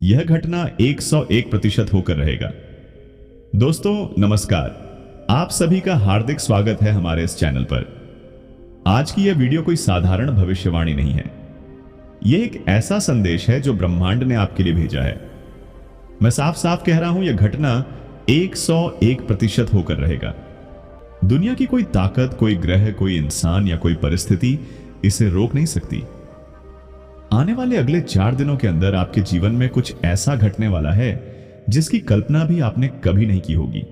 यह घटना 101% होकर रहेगा। दोस्तों नमस्कार, आप सभी का हार्दिक स्वागत है हमारे इस चैनल पर। आज की यह वीडियो कोई साधारण भविष्यवाणी नहीं है। यह एक ऐसा संदेश है जो ब्रह्मांड ने आपके लिए भेजा है। मैं साफ साफ कह रहा हूं, यह घटना 101% होकर रहेगा। दुनिया की कोई ताकत, कोई ग्रह, कोई इंसान या कोई परिस्थिति इसे रोक नहीं सकती। आने वाले अगले 4 दिनों के अंदर आपके जीवन में कुछ ऐसा घटने वाला है जिसकी कल्पना भी आपने कभी नहीं की होगी।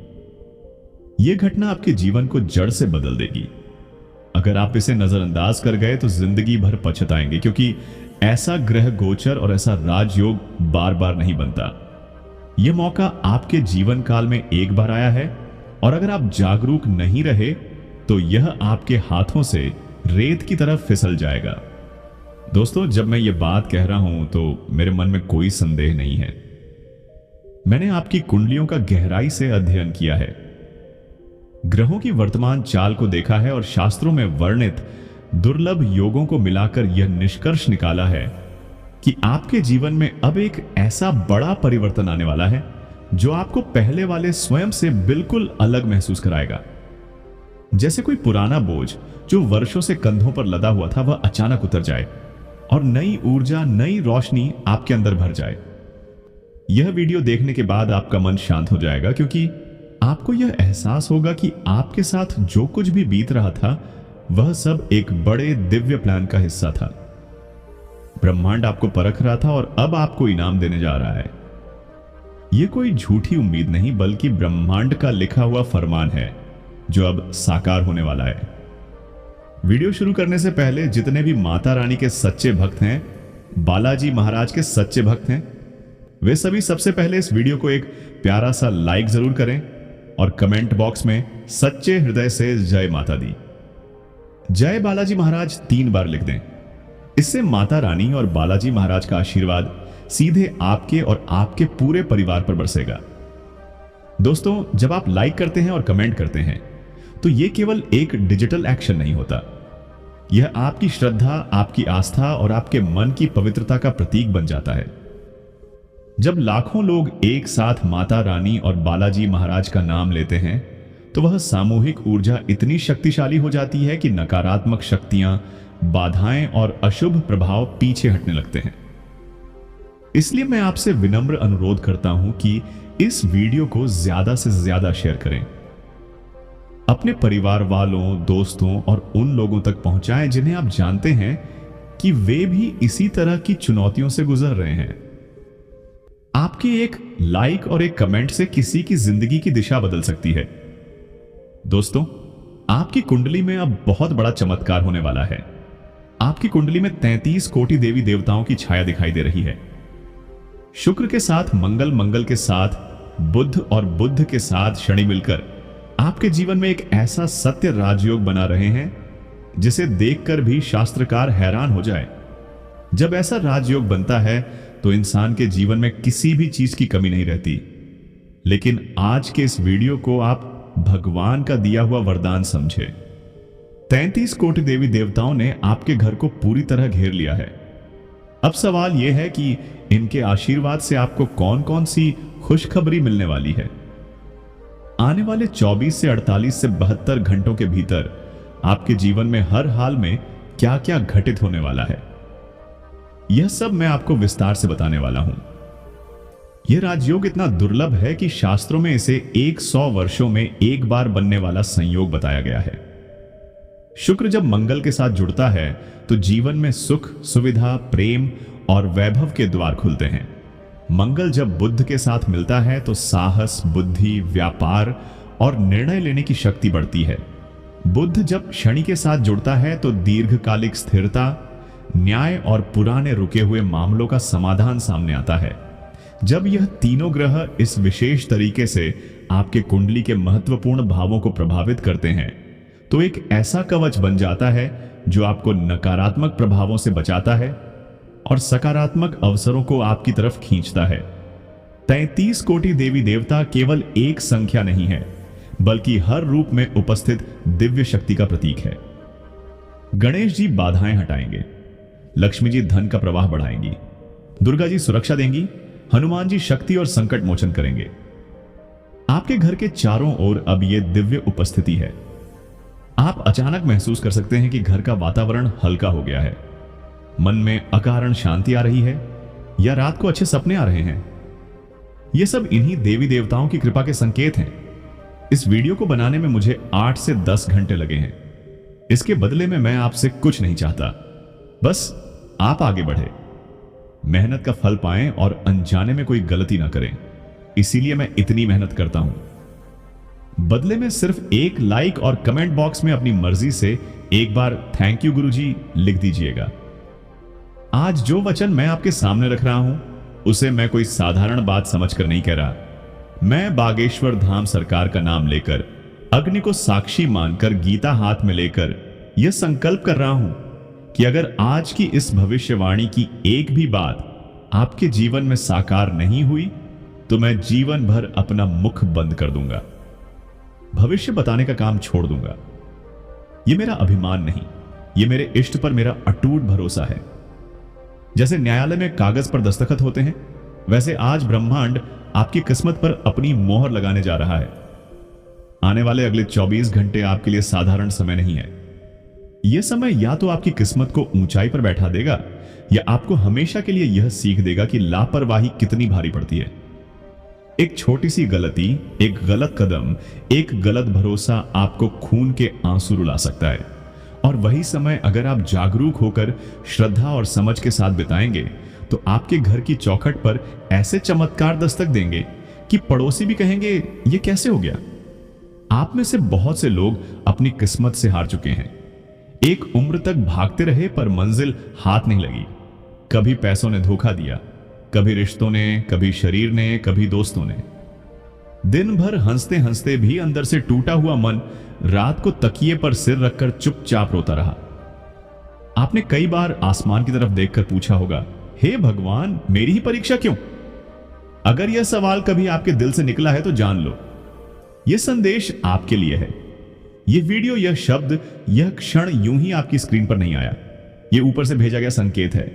यह घटना आपके जीवन को जड़ से बदल देगी। अगर आप इसे नजरअंदाज कर गए तो जिंदगी भर पछताएंगे, क्योंकि ऐसा ग्रह गोचर और ऐसा राजयोग बार बार नहीं बनता। यह मौका आपके जीवन काल में एक बार आया है, और अगर आप जागरूक नहीं रहे तो यह आपके हाथों से रेत की तरफ फिसल जाएगा। दोस्तों, जब मैं ये बात कह रहा हूं तो मेरे मन में कोई संदेह नहीं है। मैंने आपकी कुंडलियों का गहराई से अध्ययन किया है, ग्रहों की वर्तमान चाल को देखा है और शास्त्रों में वर्णित दुर्लभ योगों को मिलाकर यह निष्कर्ष निकाला है कि आपके जीवन में अब एक ऐसा बड़ा परिवर्तन आने वाला है जो आपको पहले वाले स्वयं से बिल्कुल अलग महसूस कराएगा। जैसे कोई पुराना बोझ जो वर्षों से कंधों पर लदा हुआ था, वह अचानक उतर जाए और नई ऊर्जा, नई रोशनी आपके अंदर भर जाए। यह वीडियो देखने के बाद आपका मन शांत हो जाएगा, क्योंकि आपको यह एहसास होगा कि आपके साथ जो कुछ भी बीत रहा था वह सब एक बड़े दिव्य प्लान का हिस्सा था। ब्रह्मांड आपको परख रहा था और अब आपको इनाम देने जा रहा है। यह कोई झूठी उम्मीद नहीं, बल्कि ब्रह्मांड का लिखा हुआ फरमान है जो अब साकार होने वाला है। वीडियो शुरू करने से पहले जितने भी माता रानी के सच्चे भक्त हैं, बालाजी महाराज के सच्चे भक्त हैं, वे सभी सबसे पहले इस वीडियो को एक प्यारा सा लाइक जरूर करें और कमेंट बॉक्स में सच्चे हृदय से जय माता दी, जय बालाजी महाराज 3 बार लिख दें। इससे माता रानी और बालाजी महाराज का आशीर्वाद सीधे आपके और आपके पूरे परिवार पर बरसेगा। दोस्तों, जब आप लाइक करते हैं और कमेंट करते हैं तो यह केवल एक डिजिटल एक्शन नहीं होता। यह आपकी श्रद्धा, आपकी आस्था और आपके मन की पवित्रता का प्रतीक बन जाता है। जब लाखों लोग एक साथ माता रानी और बालाजी महाराज का नाम लेते हैं तो वह सामूहिक ऊर्जा इतनी शक्तिशाली हो जाती है कि नकारात्मक शक्तियां, बाधाएं और अशुभ प्रभाव पीछे हटने लगते हैं। इसलिए मैं आपसे विनम्र अनुरोध करता हूं कि इस वीडियो को ज्यादा से ज्यादा शेयर करें। अपने परिवार वालों, दोस्तों और उन लोगों तक पहुंचाएं जिन्हें आप जानते हैं कि वे भी इसी तरह की चुनौतियों से गुजर रहे हैं। आपके एक लाइक और एक कमेंट से किसी की जिंदगी की दिशा बदल सकती है। दोस्तों, आपकी कुंडली में अब बहुत बड़ा चमत्कार होने वाला है। आपकी कुंडली में 33 कोटि देवी देवताओं की छाया दिखाई दे रही है। शुक्र के साथ मंगल, मंगल के साथ बुध और बुध के साथ शनि मिलकर आपके जीवन में एक ऐसा सत्य राजयोग बना रहे हैं जिसे देखकर भी शास्त्रकार हैरान हो जाए। जब ऐसा राजयोग बनता है तो इंसान के जीवन में किसी भी चीज की कमी नहीं रहती। लेकिन आज के इस वीडियो को आप भगवान का दिया हुआ वरदान समझे। 33 कोटि देवी देवताओं ने आपके घर को पूरी तरह घेर लिया है। अब सवाल यह है कि इनके आशीर्वाद से आपको कौन कौन सी खुशखबरी मिलने वाली है। आने वाले 24 से 48 से 72 घंटों के भीतर आपके जीवन में हर हाल में क्या क्या घटित होने वाला है, यह सब मैं आपको विस्तार से बताने वाला हूं। यह राजयोग इतना दुर्लभ है कि शास्त्रों में इसे 100 वर्षों में एक बार बनने वाला संयोग बताया गया है। शुक्र जब मंगल के साथ जुड़ता है तो जीवन में सुख, सुविधा, प्रेम और वैभव के द्वार खुलते हैं। मंगल जब बुध के साथ मिलता है तो साहस, बुद्धि, व्यापार और निर्णय लेने की शक्ति बढ़ती है। बुध जब शनि के साथ जुड़ता है तो दीर्घकालिक स्थिरता, न्याय और पुराने रुके हुए मामलों का समाधान सामने आता है। जब यह तीनों ग्रह इस विशेष तरीके से आपके कुंडली के महत्वपूर्ण भावों को प्रभावित करते हैं तो एक ऐसा कवच बन जाता है जो आपको नकारात्मक प्रभावों से बचाता है और सकारात्मक अवसरों को आपकी तरफ खींचता है। 33 कोटि देवी देवता केवल एक संख्या नहीं है, बल्कि हर रूप में उपस्थित दिव्य शक्ति का प्रतीक है। गणेश जी बाधाएं हटाएंगे, लक्ष्मी जी धन का प्रवाह बढ़ाएंगी, दुर्गा जी सुरक्षा देंगी, हनुमान जी शक्ति और संकट मोचन करेंगे। आपके घर के चारों ओर अब यह दिव्य उपस्थिति है। आप अचानक महसूस कर सकते हैं कि घर का वातावरण हल्का हो गया है, मन में अकारण शांति आ रही है या रात को अच्छे सपने आ रहे हैं। यह सब इन्हीं देवी देवताओं की कृपा के संकेत हैं। इस वीडियो को बनाने में मुझे 8 से 10 घंटे लगे हैं। इसके बदले में मैं आपसे कुछ नहीं चाहता, बस आप आगे बढ़े, मेहनत का फल पाएं और अनजाने में कोई गलती ना करें। इसीलिए मैं इतनी मेहनत करता हूं। बदले में सिर्फ एक लाइक और कमेंट बॉक्स में अपनी मर्जी से एक बार थैंक यू गुरुजी लिख दीजिएगा। आज जो वचन मैं आपके सामने रख रहा हूं उसे मैं कोई साधारण बात समझकर नहीं कह रहा। मैं बागेश्वर धाम सरकार का नाम लेकर, अग्नि को साक्षी मानकर, गीता हाथ में लेकर यह संकल्प कर रहा हूं कि अगर आज की इस भविष्यवाणी की एक भी बात आपके जीवन में साकार नहीं हुई तो मैं जीवन भर अपना मुख बंद कर दूंगा, भविष्य बताने का काम छोड़ दूंगा। यह मेरा अभिमान नहीं, यह मेरे इष्ट पर मेरा अटूट भरोसा है। जैसे न्यायालय में कागज पर दस्तखत होते हैं, वैसे आज ब्रह्मांड आपकी किस्मत पर अपनी मोहर लगाने जा रहा है। आने वाले अगले 24 घंटे आपके लिए साधारण समय नहीं है। यह समय या तो आपकी किस्मत को ऊंचाई पर बैठा देगा या आपको हमेशा के लिए यह सीख देगा कि लापरवाही कितनी भारी पड़ती है। एक छोटी सी गलती, एक गलत कदम, एक गलत भरोसा आपको खून के आंसू रुला सकता है। और वही समय अगर आप जागरूक होकर श्रद्धा और समझ के साथ बिताएंगे तो आपके घर की चौखट पर ऐसे चमत्कार दस्तक देंगे कि पड़ोसी भी कहेंगे यह कैसे हो गया। आप में से बहुत से लोग अपनी किस्मत से हार चुके हैं। एक उम्र तक भागते रहे पर मंजिल हाथ नहीं लगी। कभी पैसों ने धोखा दिया, कभी रिश्तों ने, कभी शरीर ने, कभी दोस्तों ने। दिन भर हंसते हंसते भी अंदर से टूटा हुआ मन रात को तकिए पर सिर रखकर चुपचाप रोता रहा। आपने कई बार आसमान की तरफ देखकर पूछा होगा, हे भगवान, मेरी ही परीक्षा क्यों? अगर यह सवाल कभी आपके दिल से निकला है तो जान लो, यह संदेश आपके लिए है। यह वीडियो, यह शब्द, यह क्षण यूं ही आपकी स्क्रीन पर नहीं आया। यह ऊपर से भेजा गया संकेत है।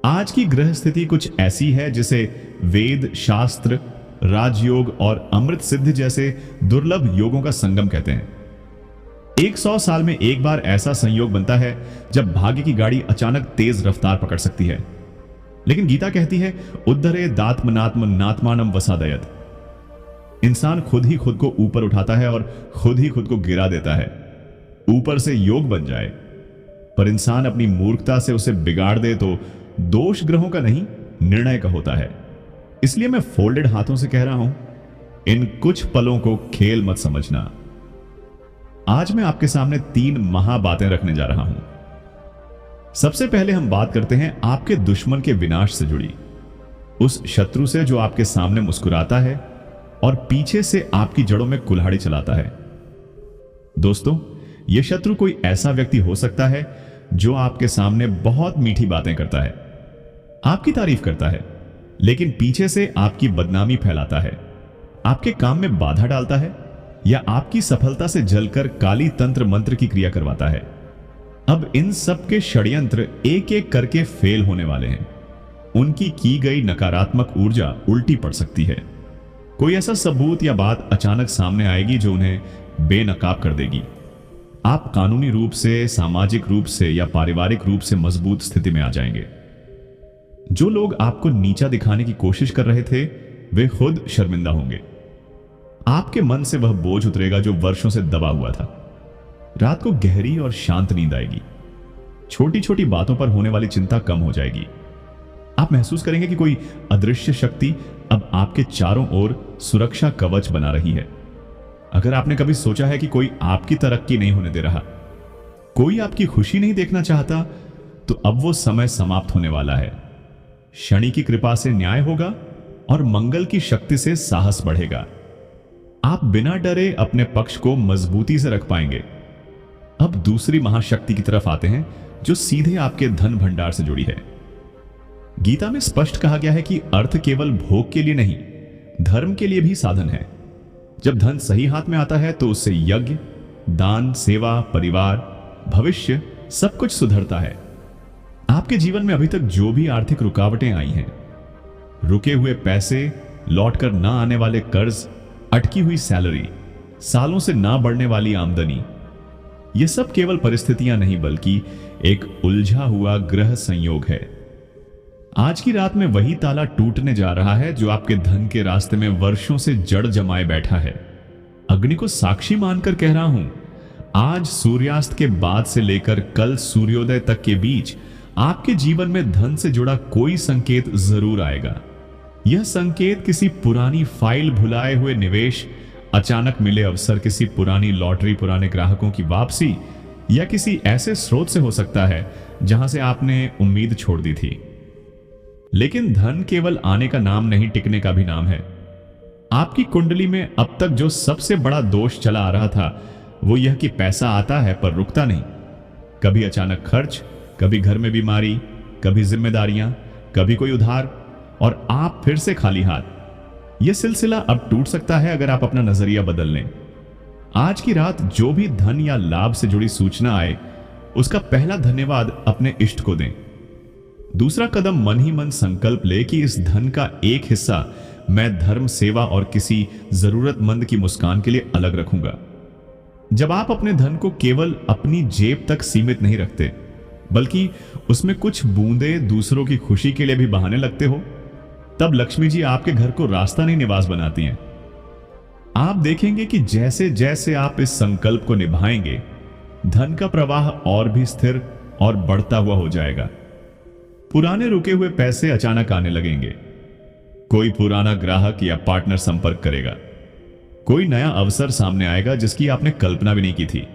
आज की ग्रह स्थिति कुछ ऐसी है जिसे वेद, शास्त्र, राजयोग और अमृत सिद्ध जैसे दुर्लभ योगों का संगम कहते हैं। 100 साल में एक बार ऐसा संयोग बनता है जब भाग्य की गाड़ी अचानक तेज रफ्तार पकड़ सकती है। लेकिन गीता कहती है, उद्धरे दात्मनात्म नात्मानम वसादयत। इंसान खुद ही खुद को ऊपर उठाता है और खुद ही खुद को गिरा देता है। ऊपर से योग बन जाए, पर इंसान अपनी मूर्खता से उसे बिगाड़ दे तो दोष ग्रहों का नहीं, निर्णय का होता है। इसलिए मैं फोल्डेड हाथों से कह रहा हूं, इन कुछ पलों को खेल मत समझना। आज मैं आपके सामने 3 महा बातें रखने जा रहा हूं। सबसे पहले हम बात करते हैं आपके दुश्मन के विनाश से जुड़ी, उस शत्रु से जो आपके सामने मुस्कुराता है और पीछे से आपकी जड़ों में कुल्हाड़ी चलाता है। दोस्तों, यह शत्रु कोई ऐसा व्यक्ति हो सकता है जो आपके सामने बहुत मीठी बातें करता है, आपकी तारीफ करता है, लेकिन पीछे से आपकी बदनामी फैलाता है, आपके काम में बाधा डालता है या आपकी सफलता से जलकर काली तंत्र मंत्र की क्रिया करवाता है। अब इन सब के षड्यंत्र एक एक करके फेल होने वाले हैं। उनकी की गई नकारात्मक ऊर्जा उल्टी पड़ सकती है। कोई ऐसा सबूत या बात अचानक सामने आएगी जो उन्हें बेनकाब कर देगी। आप कानूनी रूप से, सामाजिक रूप से या पारिवारिक रूप से मजबूत स्थिति में आ जाएंगे। जो लोग आपको नीचा दिखाने की कोशिश कर रहे थे वे खुद शर्मिंदा होंगे। आपके मन से वह बोझ उतरेगा जो वर्षों से दबा हुआ था। रात को गहरी और शांत नींद आएगी। छोटी छोटी बातों पर होने वाली चिंता कम हो जाएगी। आप महसूस करेंगे कि कोई अदृश्य शक्ति अब आपके चारों ओर सुरक्षा कवच बना रही है। अगर आपने कभी सोचा है कि कोई आपकी तरक्की नहीं होने दे रहा, कोई आपकी खुशी नहीं देखना चाहता, तो अब वो समय समाप्त होने वाला है। शनि की कृपा से न्याय होगा और मंगल की शक्ति से साहस बढ़ेगा। आप बिना डरे अपने पक्ष को मजबूती से रख पाएंगे। अब दूसरी महाशक्ति की तरफ आते हैं जो सीधे आपके धन भंडार से जुड़ी है। गीता में स्पष्ट कहा गया है कि अर्थ केवल भोग के लिए नहीं, धर्म के लिए भी साधन है। जब धन सही हाथ में आता है तो उससे यज्ञ, दान, सेवा, परिवार, भविष्य सब कुछ सुधरता है। आपके जीवन में अभी तक जो भी आर्थिक रुकावटें आई हैं, रुके हुए पैसे, लौटकर ना आने वाले कर्ज, अटकी हुई सैलरी, सालों से ना बढ़ने वाली आमदनी, ये सब केवल परिस्थितियां नहीं बल्कि एक उलझा हुआ ग्रह संयोग है। आज की रात में वही ताला टूटने जा रहा है जो आपके धन के रास्ते में वर्षों से जड़ जमाए बैठा है। अग्नि को साक्षी मानकर कह रहा हूं, आज सूर्यास्त के बाद से लेकर कल सूर्योदय तक के बीच आपके जीवन में धन से जुड़ा कोई संकेत जरूर आएगा। यह संकेत किसी पुरानी फाइल, भुलाए हुए निवेश, अचानक मिले अवसर, किसी पुरानी लॉटरी, पुराने ग्राहकों की वापसी या किसी ऐसे स्रोत से हो सकता है जहां से आपने उम्मीद छोड़ दी थी। लेकिन धन केवल आने का नाम नहीं, टिकने का भी नाम है। आपकी कुंडली में अब तक जो सबसे बड़ा दोष चला आ रहा था वो यह कि पैसा आता है पर रुकता नहीं। कभी अचानक खर्च, कभी घर में बीमारी, कभी जिम्मेदारियां, कभी कोई उधार और आप फिर से खाली हाथ। यह सिलसिला अब टूट सकता है अगर आप अपना नजरिया बदल लें। आज की रात जो भी धन या लाभ से जुड़ी सूचना आए उसका पहला धन्यवाद अपने इष्ट को दें। दूसरा कदम मन ही मन संकल्प ले कि इस धन का एक हिस्सा मैं धर्म, सेवा और किसी जरूरतमंद की मुस्कान के लिए अलग रखूंगा। जब आप अपने धन को केवल अपनी जेब तक सीमित नहीं रखते बल्कि उसमें कुछ बूंदे दूसरों की खुशी के लिए भी बहाने लगते हो, तब लक्ष्मी जी आपके घर को रास्ता नहीं निवास बनाती हैं। आप देखेंगे कि जैसे जैसे आप इस संकल्प को निभाएंगे, धन का प्रवाह और भी स्थिर और बढ़ता हुआ हो जाएगा। पुराने रुके हुए पैसे अचानक आने लगेंगे। कोई पुराना ग्राहक या पार्टनर संपर्क करेगा। कोई नया अवसर सामने आएगा जिसकी आपने कल्पना भी नहीं की थी।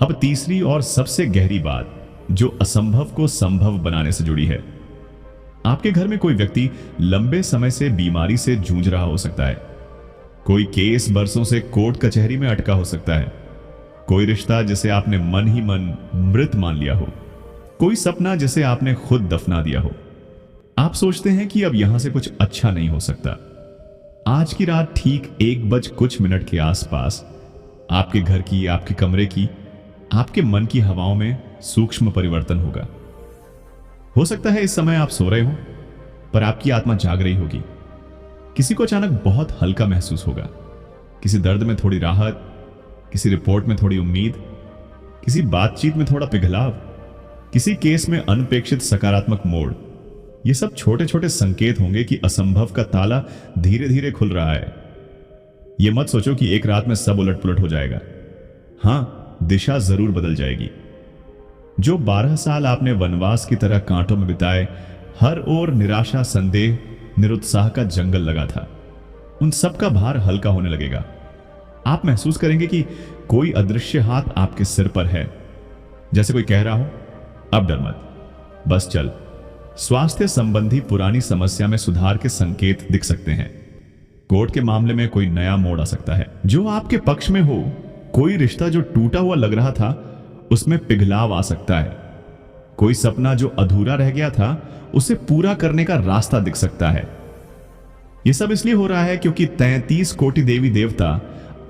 अब तीसरी और सबसे गहरी बात जो असंभव को संभव बनाने से जुड़ी है। आपके घर में कोई व्यक्ति लंबे समय से बीमारी से जूझ रहा हो सकता है। कोई केस बरसों से कोर्ट कचहरी में अटका हो सकता है। कोई रिश्ता जिसे आपने मन ही मन मृत मान लिया हो। कोई सपना जिसे आपने खुद दफना दिया हो। आप सोचते हैं कि अब यहां से कुछ अच्छा नहीं हो सकता। आज की रात ठीक 1 के आसपास आपके घर की, आपके कमरे की, आपके मन की हवाओं में सूक्ष्म परिवर्तन होगा। हो सकता है इस समय आप सो रहे हो पर आपकी आत्मा जाग रही होगी। किसी को अचानक बहुत हल्का महसूस होगा। किसी दर्द में थोड़ी राहत, किसी रिपोर्ट में थोड़ी उम्मीद, किसी बातचीत में थोड़ा पिघलाव, किसी केस में अनपेक्षित सकारात्मक मोड़। ये सब छोटे छोटे संकेत होंगे कि असंभव का ताला धीरे धीरे खुल रहा है। यह मत सोचो कि एक रात में सब उलट पुलट हो जाएगा। हां, दिशा जरूर बदल जाएगी। जो 12 साल आपने वनवास की तरह कांटों में बिताए, हर ओर निराशा, संदेह, निरुत्साह का जंगल लगा था, उन सब का भार हल्का होने लगेगा। आप महसूस करेंगे कि कोई अदृश्य हाथ आपके सिर पर है, जैसे कोई कह रहा हो, अब डर मत, बस चल। स्वास्थ्य संबंधी पुरानी समस्या में सुधार के संकेत दिख सकते हैं। कोर्ट के मामले में कोई नया मोड़ आ सकता है जो आपके पक्ष में हो। कोई रिश्ता जो टूटा हुआ लग रहा था उसमें पिघलाव आ सकता है। कोई सपना जो अधूरा रह गया था उसे पूरा करने का रास्ता दिख सकता है। यह सब इसलिए हो रहा है क्योंकि 33 कोटि देवी देवता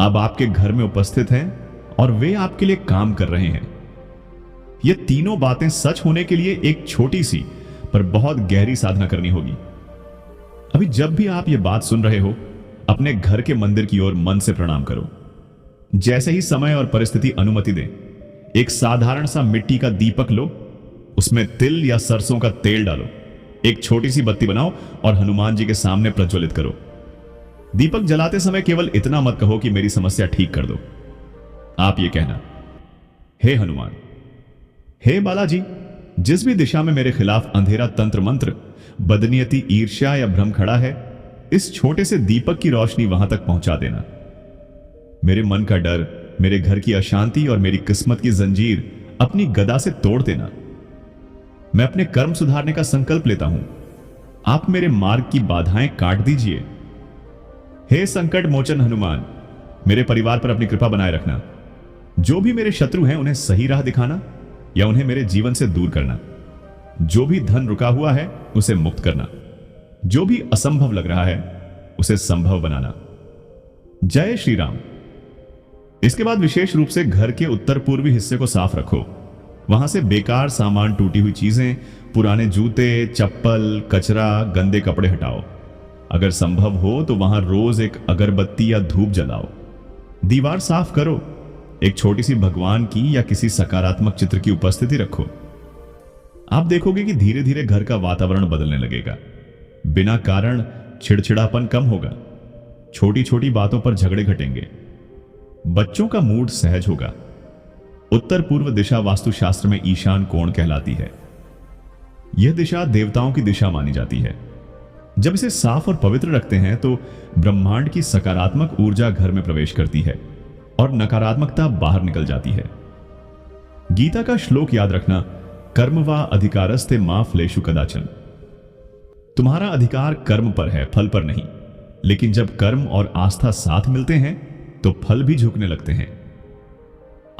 अब आपके घर में उपस्थित हैं और वे आपके लिए काम कर रहे हैं। ये तीनों बातें सच होने के लिए एक छोटी सी पर बहुत गहरी साधना करनी होगी। अभी जब भी आप ये बात सुन रहे हो, अपने घर के मंदिर की ओर मन से प्रणाम करो। जैसे ही समय और परिस्थिति अनुमति दे, एक साधारण सा मिट्टी का दीपक लो, उसमें तिल या सरसों का तेल डालो, एक छोटी सी बत्ती बनाओ और हनुमान जी के सामने प्रज्वलित करो। दीपक जलाते समय केवल इतना मत कहो कि मेरी समस्या ठीक कर दो। आप ये कहना, हे हनुमान, हे बालाजी, जिस भी दिशा में मेरे खिलाफ अंधेरा तंत्र मंत्र, बदनीयती, ईर्ष्या या भ्रम खड़ा है, इस छोटे से दीपक की रोशनी वहां तक पहुंचा देना। मेरे मन का डर, मेरे घर की अशांति और मेरी किस्मत की जंजीर अपनी गदा से तोड़ देना। मैं अपने कर्म सुधारने का संकल्प लेता हूं। आप मेरे मार्ग की बाधाएं काट दीजिए। हे संकट मोचन हनुमान, मेरे परिवार पर अपनी कृपा बनाए रखना। जो भी मेरे शत्रु हैं उन्हें सही राह दिखाना या उन्हें मेरे जीवन से दूर करना। जो भी धन रुका हुआ है उसे मुक्त करना। जो भी असंभव लग रहा है उसे संभव बनाना। जय श्री राम। इसके बाद विशेष रूप से घर के उत्तर पूर्वी हिस्से को साफ रखो। वहां से बेकार सामान, टूटी हुई चीजें, पुराने जूते, चप्पल, कचरा, गंदे कपड़े हटाओ। अगर संभव हो तो वहां रोज एक अगरबत्ती या धूप जलाओ। दीवार साफ करो। एक छोटी सी भगवान की या किसी सकारात्मक चित्र की उपस्थिति रखो। आप देखोगे कि धीरे धीरे घर का वातावरण बदलने लगेगा। बिना कारण चिड़चिड़ापन कम होगा। छोटी छोटी बातों पर झगड़े घटेंगे। बच्चों का मूड सहज होगा। उत्तर पूर्व दिशा वास्तुशास्त्र में ईशान कोण कहलाती है। यह दिशा देवताओं की दिशा मानी जाती है। जब इसे साफ और पवित्र रखते हैं तो ब्रह्मांड की सकारात्मक ऊर्जा घर में प्रवेश करती है और नकारात्मकता बाहर निकल जाती है। गीता का श्लोक याद रखना, कर्म वा अधिकारस्ते मां फलेषु कदाचन। तुम्हारा अधिकार कर्म पर है, फल पर नहीं। लेकिन जब कर्म और आस्था साथ मिलते हैं तो फल भी झुकने लगते हैं।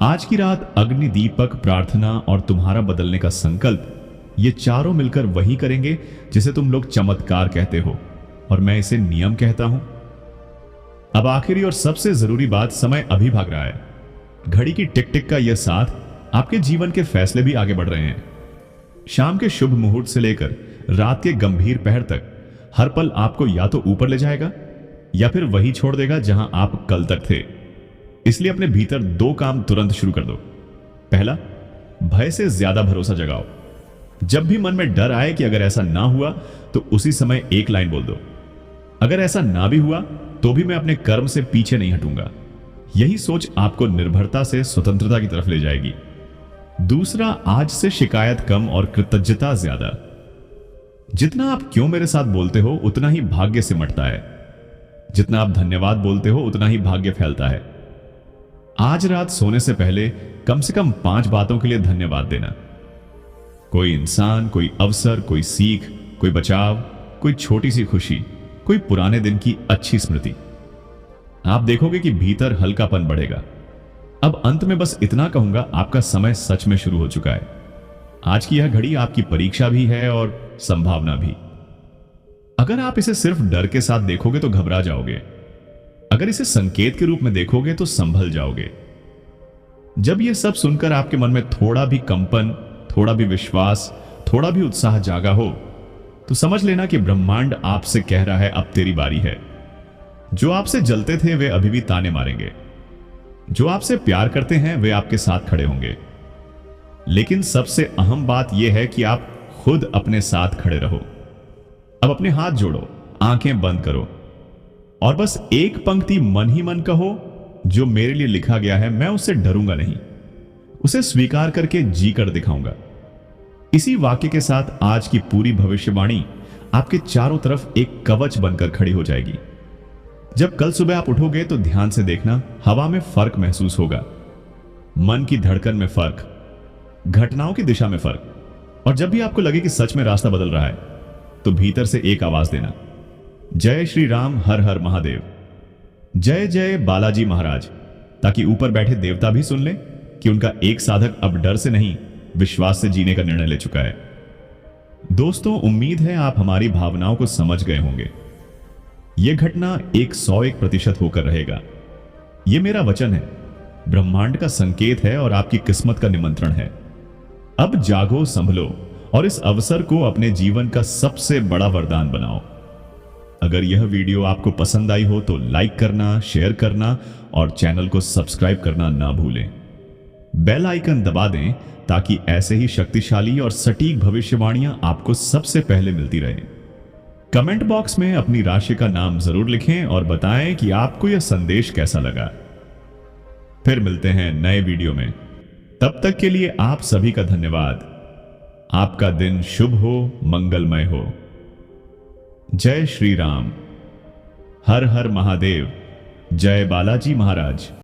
आज की रात अग्नि, दीपक, प्रार्थना और तुम्हारा बदलने का संकल्प, ये चारों मिलकर वही करेंगे जिसे तुम लोग चमत्कार कहते हो और मैं इसे नियम कहता हूं। अब आखिरी और सबसे जरूरी बात, समय अभी भाग रहा है। घड़ी की टिक टिक का यह साथ आपके जीवन के फैसले भी आगे बढ़ रहे हैं। शाम के शुभ मुहूर्त से लेकर रात के गंभीर पहर तक हर पल आपको या तो ऊपर ले जाएगा या फिर वही छोड़ देगा जहां आप कल तक थे। इसलिए अपने भीतर दो काम तुरंत शुरू कर दो। पहला, भय से ज्यादा भरोसा जगाओ। जब भी मन में डर आए कि अगर ऐसा ना हुआ तो उसी समय एक लाइन बोल दो, अगर ऐसा ना भी हुआ तो भी मैं अपने कर्म से पीछे नहीं हटूंगा। यही सोच आपको निर्भरता से स्वतंत्रता की तरफ ले जाएगी। दूसरा, आज से शिकायत कम और कृतज्ञता ज्यादा। जितना आप क्यों मेरे साथ बोलते हो उतना ही भाग्य सिमटता है। जितना आप धन्यवाद बोलते हो उतना ही भाग्य फैलता है। आज रात सोने से पहले कम से कम 5 बातों के लिए धन्यवाद देना। कोई इंसान, कोई अवसर, कोई सीख, कोई बचाव, कोई छोटी सी खुशी, कोई पुराने दिन की अच्छी स्मृति। आप देखोगे कि भीतर हल्कापन बढ़ेगा। अब अंत में बस इतना कहूंगा, आपका समय सच में शुरू हो चुका है। आज की यह घड़ी आपकी परीक्षा भी है और संभावना भी। अगर आप इसे सिर्फ डर के साथ देखोगे तो घबरा जाओगे। अगर इसे संकेत के रूप में देखोगे तो संभल जाओगे। जब यह सब सुनकर आपके मन में थोड़ा भी कंपन, थोड़ा भी विश्वास, थोड़ा भी उत्साह जागा हो तो समझ लेना कि ब्रह्मांड आपसे कह रहा है अब तेरी बारी है। जो आपसे जलते थे वे अभी भी ताने मारेंगे। जो आपसे प्यार करते हैं वे आपके साथ खड़े होंगे। लेकिन सबसे अहम बात यह है कि आप खुद अपने साथ खड़े रहो। अब अपने हाथ जोड़ो, आंखें बंद करो और बस एक पंक्ति मन ही मन कहो, जो मेरे लिए लिखा गया है मैं उससे डरूंगा नहीं, उसे स्वीकार करके जी कर दिखाऊंगा। इसी वाक्य के साथ आज की पूरी भविष्यवाणी आपके चारों तरफ एक कवच बनकर खड़ी हो जाएगी। जब कल सुबह आप उठोगे तो ध्यान से देखना, हवा में फर्क महसूस होगा, मन की धड़कन में फर्क, घटनाओं की दिशा में फर्क। और जब भी आपको लगे कि सच में रास्ता बदल रहा है तो भीतर से एक आवाज देना, जय श्री राम, हर हर महादेव, जय जय बालाजी महाराज, ताकि ऊपर बैठे देवता भी सुन लें कि उनका एक साधक अब डर से नहीं विश्वास से जीने का निर्णय ले चुका है। दोस्तों, उम्मीद है आप हमारी भावनाओं को समझ गए होंगे। यह घटना 101% होकर रहेगा। यह मेरा वचन है, ब्रह्मांड का संकेत है और आपकी किस्मत का निमंत्रण है। अब जागो, संभलो और इस अवसर को अपने जीवन का सबसे बड़ा वरदान बनाओ। अगर यह वीडियो आपको पसंद आई हो तो लाइक करना, शेयर करना और चैनल को सब्सक्राइब करना ना भूलें। बेल आइकन दबा दें ताकि ऐसे ही शक्तिशाली और सटीक भविष्यवाणियां आपको सबसे पहले मिलती रहें। कमेंट बॉक्स में अपनी राशि का नाम जरूर लिखें और बताएं कि आपको यह संदेश कैसा लगा। फिर मिलते हैं नए वीडियो में। तब तक के लिए आप सभी का धन्यवाद। आपका दिन शुभ हो, मंगलमय हो। जय श्री राम, हर हर महादेव, जय बालाजी महाराज।